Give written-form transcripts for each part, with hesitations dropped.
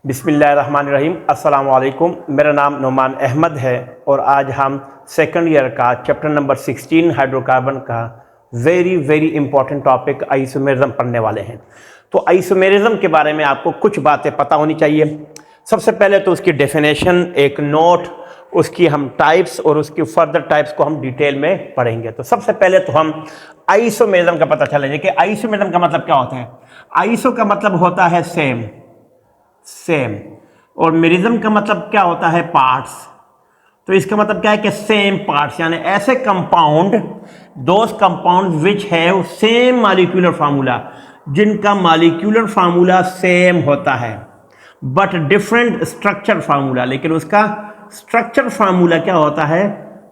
बिस्मिल्लाहिर्रहमानिर्रहीम। अस्सलाम वालेकुम। मेरा नाम नोमान अहमद है और आज हम सेकंड ईयर का चैप्टर नंबर 16 हाइड्रोकार्बन का वेरी इंपॉर्टेंट टॉपिक आइसोमेरिज्म पढ़ने वाले हैं। तो आइसोमेरिज्म के बारे में आपको कुछ बातें पता होनी चाहिए। सबसे पहले तो उसकी डेफिनेशन, एक नोट, उसकी हम टाइप्स और उसकी फर्दर टाइप्स को हम डिटेल में पढ़ेंगे। तो सबसे पहले तो हम आइसोमेरिज्म का पता चलेंगे कि आइसोमेरिज्म का मतलब क्या होता है। आइसो का मतलब होता है सेम और मेरिज्म का मतलब क्या होता है, पार्ट्स। तो इसका मतलब क्या है कि सेम पार्ट्स, यानी ऐसे compound, those compound which have same molecular formula, जिनका मॉलिक्यूलर फार्मूला सेम होता है बट डिफरेंट स्ट्रक्चर फार्मूला, लेकिन उसका स्ट्रक्चर फार्मूला क्या होता है,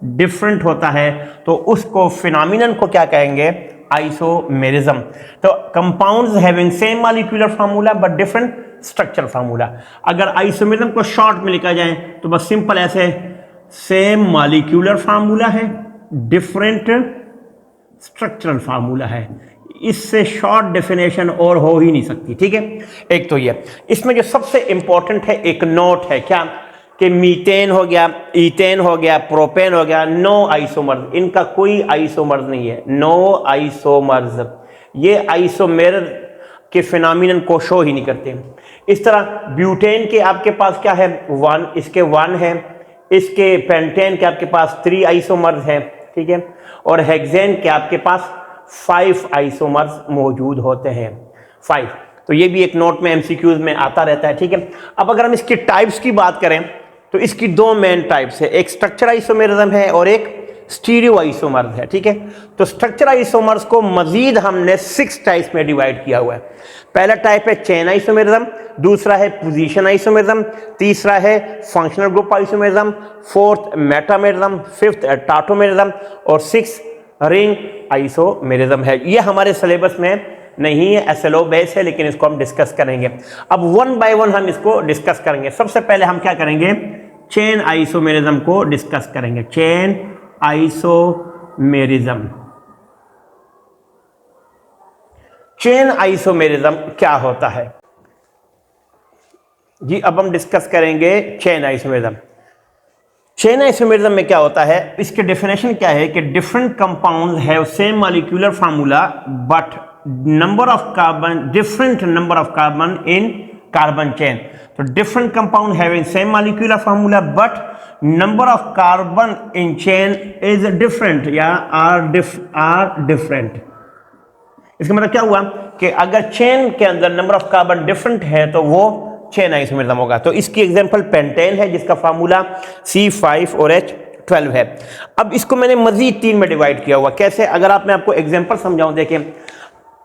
डिफरेंट होता है। तो उसको फिनोमिनन को क्या कहेंगे, आइसोमेरिज्म। तो compounds having same molecular formula but different structure formula. अगर आइसोमेरिज्म को शॉर्ट में लिखा जाए तो बस सिंपल ऐसे, सेम मॉलिक्यूलर फार्मूला है, डिफरेंट स्ट्रक्चरल फार्मूला है। इससे शॉर्ट डेफिनेशन और हो ही नहीं सकती, ठीक है। एक तो ये, इसमें जो सबसे इंपॉर्टेंट है एक नोट है, क्या कि मीथेन हो गया, ईथेन हो गया, प्रोपेन हो गया, नो आइसोमर्स, इनका कोई आइसोमर्स नहीं है, नो आइसोमर्स। ये आइसोमेर के फिनोमिनन को शो ही नहीं करते। इस तरह ब्यूटेन के आपके पास क्या है, 1, इसके 1 है, इसके पेंटेन के आपके पास 3 आइसोमर्स हैं, ठीक है। और हेक्सेन के आपके पास 5 आइसोमर्स मौजूद होते हैं, 5। तो ये भी एक नोट में एमसीक्यूज में आता रहता है, ठीक है। अब अगर हम इसकी टाइप्स की बात करें तो इसकी 2 मेन टाइप्स है, एक स्ट्रक्चर आइसोमेरिज्म है और एक स्टीरियो आइसोमर्स है, ठीक है। तो स्ट्रक्चर आइसोमर्स को मजीद हमने 6 टाइप्स में डिवाइड किया हुआ है। पहला टाइप है चेन आइसोमेरिज्म, दूसरा है पोजीशन आइसोमेरिज्म, तीसरा है functional group isomerism, fourth metamerism, fifth tautomerism और 6 रिंग आइसोमेरिज्म है। ये हमारे सिलेबस में नहीं है, एसएलओ बेस है, लेकिन इसको हम डिस्कस करेंगे। अब 1 बाय 1 हम इसको डिस्कस करेंगे। सबसे पहले हम क्या करेंगे, चेन आइसोमेरिज्म को डिस्कस करेंगे। चेन आइसोमेरिज्म, चेन आइसोमेरिज्म क्या होता है जी, अब हम डिस्कस करेंगे चेन आइसोमेरिज्म। चेन आइसोमेरिज्म में क्या होता है, इसके डेफिनेशन क्या है कि different compounds have same molecular formula but number of carbon, different number of carbon in carbon chain. तो different compound having same molecular formula but number of carbon in chain is different या are different. इसका मतलब क्या हुआ कि अगर chain के अंदर नंबर ऑफ कार्बन डिफरेंट है तो वो चेन आइसोमेरिज्म होगा। तो इसकी एग्जांपल पेंटेन है, जिसका फार्मूला C5 और H12 है। अब इसको मैंने मजीद 3 में डिवाइड किया हुआ। कैसे, अगर मैं आपको एग्जांपल समझाऊं, देखिए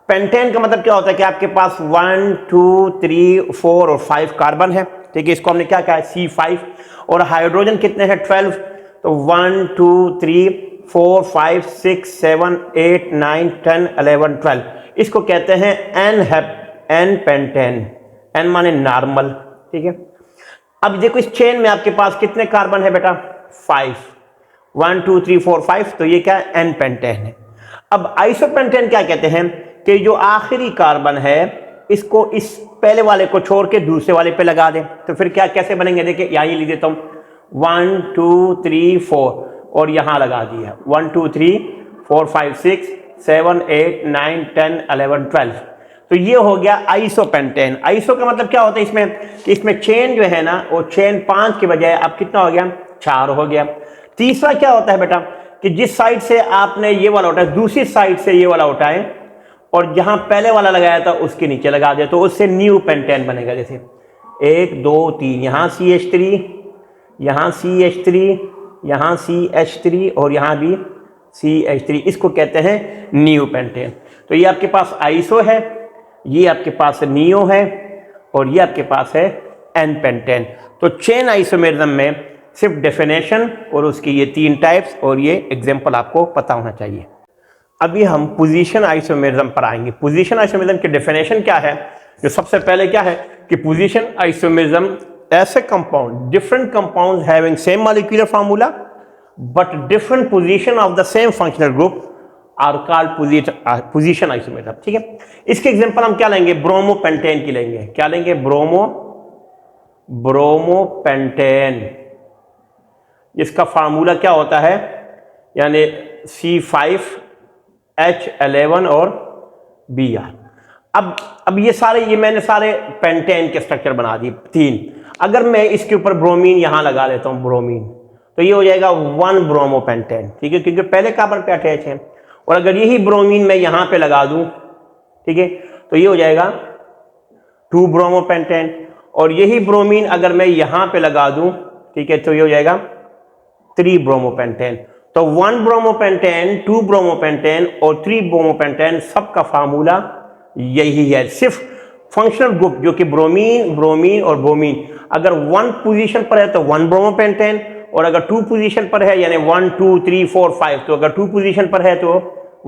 पेंटेन का मतलब क्या होता है कि आपके पास 1, 2, 3, 4 और 5 कार्बन है, ठीक है। इसको हमने क्या कहा है, C5। और हाइड्रोजन कितने हैं, 12। तो 1, 2, 3, 4, 5, 6, 7, 8, 9, 10, 11, 12। इसको कहते हैं एन पेंटेन। एन माने नॉर्मल, ठीक है। अब देखो इस चेन में आपके पास कितने कार्बन है बेटा, 5, 1, 2, 3, 4, 5। तो ये क्या है, एन पेंटेन है। अब आइसोपेंटेन क्या कहते हैं कि जो आखिरी कार्बन है इसको इस पहले वाले को छोड़ के दूसरे वाले पे लगा दें। तो फिर क्या, कैसे बनेंगे, देखिए यहां लिख देता हूं, 1, 2, 3, 4 और यहां लगा दिया 1, 2, 3, 4, 5, 6, 7, 8, 9, 10, 11, 12। तो ये हो गया आइसोपेंटेन। आइसो का मतलब क्या होता है इसमें, कि इसमें चेन जो है ना, वो चेन 5 की बजाय अब कितना हो गया, 4 हो गया। तीसरा क्या होता है बेटा, कि जिस साइड से आपने ये वाला उठाया, दूसरी साइड से ये वाला उठाए और जहां पहले वाला लगाया था उसके नीचे लगा दे, तो उससे न्यू पेंटेन बनेगा। जैसे 1, 2, 3, यहां CH3, यहां CH3, यहां CH3 और यहां भी CH3। इसको कहते हैं न्यू पेंटेन। तो ये आपके पास आइसो है, ये आपके पास नियो है और ये आपके पास है एन पेंटेन। तो चेन आइसोमेरिज्म में सिर्फ डेफिनेशन और उसकी ये 3 टाइप्स और ये एग्जांपल आपको पता होना चाहिए। अभी हम पोजीशन आइसोमेरिज्म पर आएंगे। पोजीशन आइसोमेरिज्म की डेफिनेशन क्या है, जो सबसे पहले क्या है कि पोजीशन आइसोमेरिज्म ऐसे compound, different compounds having same molecular formula but different position of the same functional group are called position isomerism, ठीक है। इसके एग्जांपल हम क्या लेंगे, ब्रोमो पेंटेन की लेंगे। क्या लेंगे, ब्रोमो ब्रोमोपेंटेन, जिसका फार्मूला क्या होता है, यानी C5H11 और Br। अब ये मैंने सारे पेंटेन के स्ट्रक्चर बना दिए 3। अगर मैं इसके ऊपर ब्रोमीन यहां लगा लेता हूं ब्रोमीन, तो ये हो जाएगा 1 ब्रोमोपेंटेन, ठीक है, क्योंकि पहले कार्बन पे अटैच है। और अगर यही ब्रोमीन मैं यहां पे लगा दूं, ठीक है, तो ये हो जाएगा 2 ब्रोमोपेंटेन। और यही ब्रोमीन अगर मैं यहां पे लगा दूं, ठीक है, तो ये हो जाएगा 3 ब्रोमोपेंटेन। तो 1 ब्रोमोपेंटेन, 2 ब्रोमोपेंटेन और 3 ब्रोमोपेंटेन, सबका फार्मूला यही है। सिर्फ फंक्शनल ग्रुप जो कि ब्रोमीन, ब्रोमीन और ब्रोमीन, अगर 1 पोजीशन पर है तो 1 ब्रोमोपेंटेन, और अगर 2 पोजीशन पर है यानी 1 2 3 4 5, तो अगर 2 पोजीशन पर है तो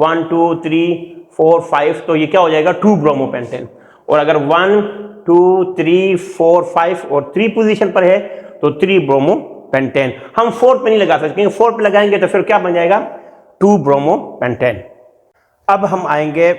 1 2 3 4 5, तो ये क्या हो जाएगा 2 ब्रोमोपेंटेन। और अगर 1 2 3 4 5 और 3 पोजीशन पर है तो 3 ब्रोमोपेंटेन। हम 4 पे नहीं लगा सकते, क्योंकि 4 पे लगाएंगे तो फिर क्या बन जाएगा 2 ब्रोमोपेंटेन। अब हम आएंगे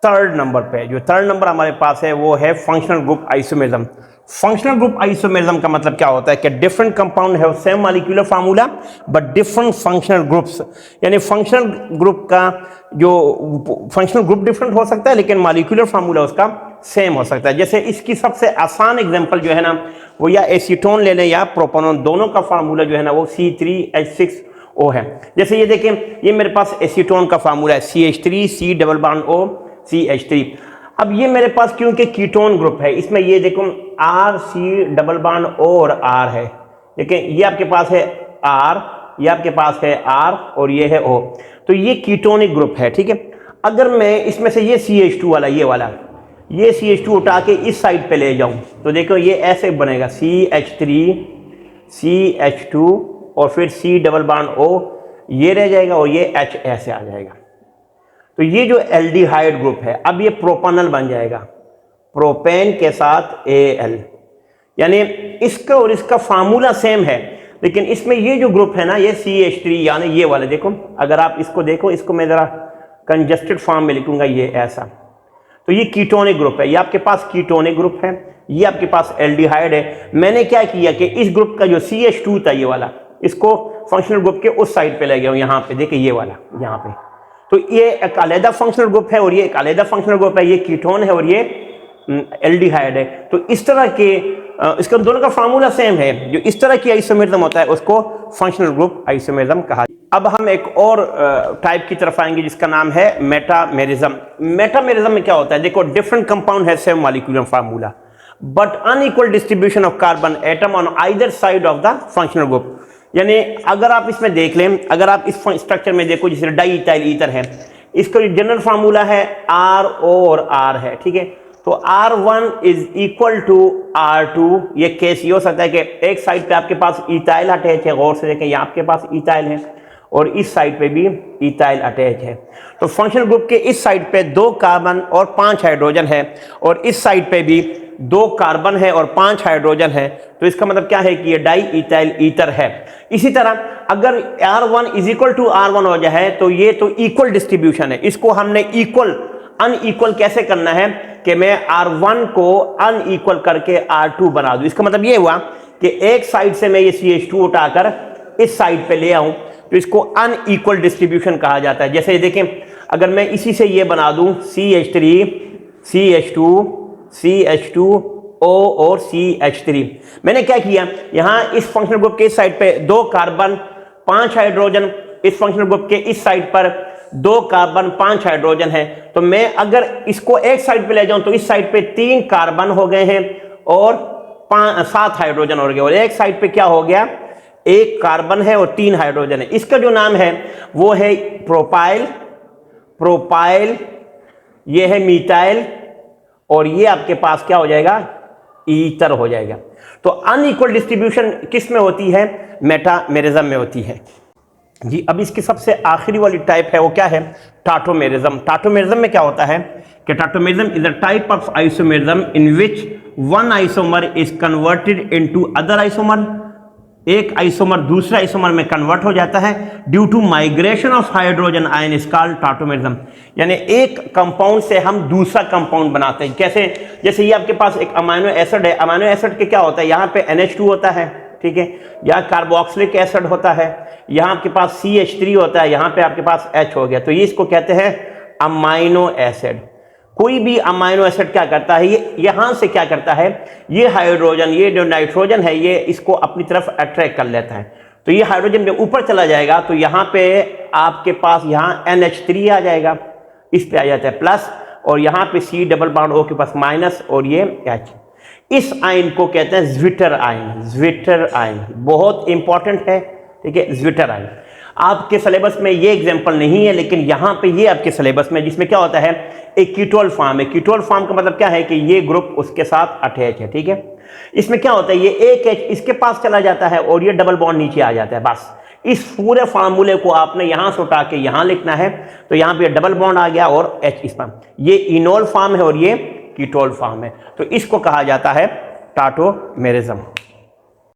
3rd नंबर पे। जो 3rd नंबर हमारे पास है वो है functional group isomerism. Functional group isomerism का मतलब क्या होता है कि different compound have same molecular formula but different functional groups, यानी फंक्शनल ग्रुप का जो फंक्शनल ग्रुप डिफरेंट हो सकता है लेकिन मॉलिक्यूलर फार्मूला उसका सेम हो सकता है। जैसे इसकी सबसे आसान एग्जांपल जो है ना, वो या एसीटोन ले लें या प्रोपेनॉन, दोनों का फार्मूला जो है ना वो C3H6O है। जैसे ये देखें, ये मेरे पास एसीटोन का फार्मूला है CH3 C double bond O CH3। अब ये मेरे पास क्योंकि कीटोन ग्रुप है, इसमें ये देखो R C double bond O और R है। देखिए ये आपके पास है R, ये आपके पास है R और ये है O, तो ये कीटोनिक ग्रुप है, ठीक है। अगर मैं इसमें से ये CH2 वाला, ये CH2 उठा के इस साइड पे ले जाऊं, तो देखो ये ऐसे बनेगा CH3 CH2 और फिर C डबल बॉन्ड O, ये रह जाएगा और ये H ऐसे आ जाएगा। तो ये जो एल्डिहाइड ग्रुप है, अब ये प्रोपेनल बन जाएगा, प्रोपेन के साथ Al, यानी इसका और इसका फार्मूला सेम है, लेकिन इसमें ये जो ग्रुप है ना, ये CH3 यानी ये वाला, देखो अगर आप इसको देखो, इसको मैं जरा कंजस्टेड फॉर्म में लिखूंगा, ये ऐसा, तो ये कीटोनिक ग्रुप है। ये आपके पास कीटोनिक ग्रुप है, ये आपके पास एल्डिहाइड है। मैंने क्या किया कि इस ग्रुप का जो CH2 था ये वाला, इसको फंक्शनल ग्रुप के उस साइड पे ले गया हूं, यहाँ पे देखिए ये वाला यहाँ पे, तो ये एक अलग फंक्शनल ग्रुप है और ये एक अलग फंक्शनल ग्रुप है, ये कीटोन है और ये एल्डिहाइड है। तो इस तरह के इसका दोनों का फार्मूला सेम है। जो इस तरह की आइसोमेरिज्म होता है उसको फंक्शनल ग्रुप आइसोमेरिज्म कहा। अब हम एक और टाइप की तरफ आएंगे जिसका नाम है मेटामेरिज्म। मेटामेरिज्म में क्या होता है, देखो डिफरेंट कंपाउंड है same molecular formula but unequal distribution of carbon atom on either side of the functional group. यानी अगर आप इसमें देख लें, अगर आप इस स्ट्रक्चर में देखो, जैसे डाई इथाइल ईथर है, इसका जो जनरल फार्मूला है RO और R है, ठीक है। तो R1 is equal to R2। ये केस ये हो सकता है कि एक साइड पे आपके पास इथाइल अटैच है, गौर से देखें यहाँ आपके पास इथाइल है और इस साइड पे भी इथाइल अटैच है। तो फंक्शनल ग्रुप के इस साइड पे 2 कार्बन और 5 हाइड्रोजन है और इस साइड पे भी 2 कार्बन है और 5 हाइड्रोजन है। तो इसका मतलब क्या है कि ये डाई इथाइल ईथर है। इसी तरह अगर R1 is equal to R1 हो जाए तो ये तो इक्वल डिस्ट्रीब्यूशन है, इसको हमने इक्वल अनइक्वल कैसे करना है कि मैं R1 को अनइक्वल करके R2 बना दूं। इसका मतलब ये हुआ कि एक साइड से मैं ये CH2 उठाकर इस साइड पे ले आऊं, तो इसको अनइक्वल डिस्ट्रीब्यूशन कहा जाता है। जैसे देखें, अगर मैं इसी से ये बना दूं CH3 CH2 CH2 O और CH3, मैंने क्या किया, यहां इस फंक्शनल ग्रुप के इस साइड पे 2 कार्बन 5 हाइड्रोजन, इस फंक्शनल ग्रुप के इस साइड पर 2 कार्बन 5 हाइड्रोजन है। तो मैं अगर इसको एक साइड पे ले जाऊं तो इस साइड पे 3 कार्बन हो गए हैं और 7 हाइड्रोजन हो गए, और एक साइड पे क्या हो गया, 1 कार्बन है और 3 हाइड्रोजन है। इसका जो नाम है वो है प्रोपाइल, ये है मीथाइल और ये आपके पास क्या हो जाएगा, ईथर हो जाएगा। तो अनइक्वल डिस्ट्रीब्यूशन किस में होती है, मेटामेरिज्म में होती है जी। अब इसकी सबसे आखिरी वाली टाइप है वो क्या है, टाटोमेरिज्म। टाटोमेरिज्म में क्या होता है कि tautomerism is a type of isomerism in which one isomer is converted into other isomer एक आइसोमर दूसरा आइसोमर में कन्वर्ट हो जाता है due to migration of hydrogen ion is called tautomerism. यानी एक कंपाउंड से हम दूसरा कंपाउंड बनाते हैं। कैसे? जैसे ये आपके पास एक अमाइनो एसिड है, अमाइनो एसिड के क्या होता है, यहाँ पे NH2 होता है, ठीक है, यहाँ कार्बोक्सिलिक एसिड होता है, यहाँ आपके पास CH3 होता है, यहाँ पे आपके पास H हो गया, तो ये इसको कहते हैं अमाइनो एसिड। कोई भी अमाइनो एसिड क्या करता है, ये यहां से क्या करता है, ये हाइड्रोजन, ये जो नाइट्रोजन है, ये इसको अपनी तरफ अट्रैक्ट कर लेता है। तो ये हाइड्रोजन जब ऊपर चला जाएगा तो यहां पे आपके पास यहां NH3 आ जाएगा, इस पे आ जाता है प्लस, और यहां पे C डबल बॉन्ड O के पास माइनस, और ये H। इस आयन को कहते हैं ज्विटर आयन। ज्विटर आयन बहुत इंपॉर्टेंट है, ठीक है, ज्विटर आयन। आपके सिलेबस में ये एग्जांपल नहीं है, लेकिन यहां पे ये आपके सिलेबस में, जिसमें क्या होता है, एक कीटोल फॉर्म है। कीटोल फॉर्म का मतलब क्या है कि ये ग्रुप उसके साथ अटैच है, ठीक है। इसमें क्या होता है, ये एक H इसके पास चला जाता है और ये डबल बॉन्ड नीचे आ जाता है। बस इस पूरे फार्मूले को आपने यहां से उठा के यहां लिखना है, तो यहां पे डबल बॉन्ड आ गया और H इस पर, ये इनोल फॉर्म है और ये कीटोल फॉर्म है, तो इसको कहा जाता है टाटोमेरिज्म।